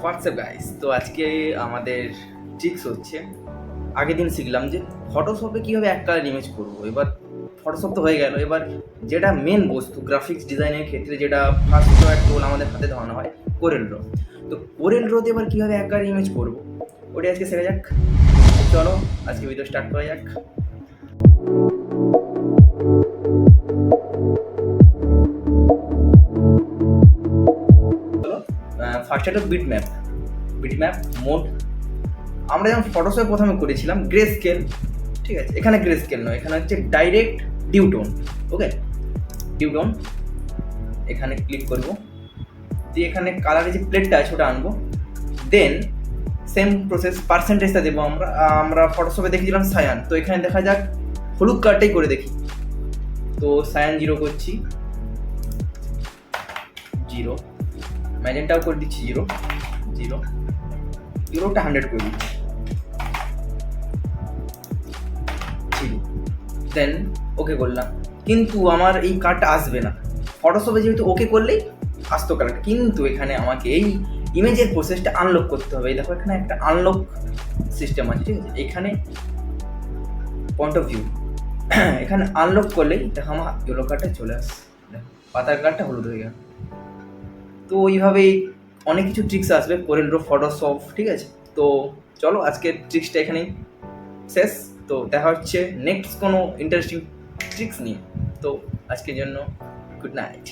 WhatsApp guys, তো আজকে আমাদের ট্রিক্স হচ্ছে আগের দিন শিখলাম যে ফটোশপে কীভাবে এক কালার ইমেজ করবো। এবার ফটোশপ তো হয়ে গেল, এবার যেটা মেন বস্তু গ্রাফিক্স ডিজাইনের ক্ষেত্রে যেটা ফার্স্ট টোল আমাদের হাতে ধরানো হয় কোরেল ড্র। তো কোরেল ড্রতে এবার কীভাবে এক কালার ইমেজ করবো ওটাই আজকে শেখা যাক। চলো আজকে ভিডিও স্টার্ট করা যাক। ফার্স্ট একটা বিট ম্যাপ মোড। আমরা যেমন ফটোশপে প্রথমে করেছিলাম গ্রে স্কেল, ঠিক আছে, এখানে গ্রে স্কেল নয়, এখানে হচ্ছে ডাইরেক্ট ডিউটোন। ওকে, ডিউটোন এখানে ক্লিক করব, দিয়ে এখানে কালারের যে প্লেটটা আছে ওটা আনবো। দেন সেম প্রসেস, পার্সেন্টেজটা দেবো আমরা ফটোশপে দেখেছিলাম সায়ান, তো এখানে দেখা যাক হলুদ কালারটাই করে দেখি। তো সায়ান 0 করছি, 0, ম্যাজেন্টাও করে দিচ্ছি 0, ইউরোটা 100 করে দিচ্ছি, দেন ওকে করলাম। কিন্তু আমার এই কার্ডটা আসবে না, ফটোশপে যেহেতু ওকে করলেই আসতো কালারটা, কিন্তু এখানে আমাকে এই ইমেজের প্রসেসটা আনলক করতে হবে। দেখো এখানে একটা আনলক সিস্টেম আছে, ঠিক আছে, এখানে পয়েন্ট অফ ভিউ, এখানে আনলক করলেই দেখো আমার ইয়েলো কার্ডটা চলে আসে, পাতার কার্ডটা হলুদ হয়ে গেল। তো এইভাবেই অনেক কিছু ট্রিক্স আসবে কোরেল ড্র ফটোশপ, ঠিক আছে। তো চলো আজকের ট্রিক্সটা এখানেই শেষ। তো দেখা হচ্ছে নেক্সট কোনো ইন্টারেস্টিং ট্রিক্স নিয়ে। তো আজকের জন্য গুড নাইট।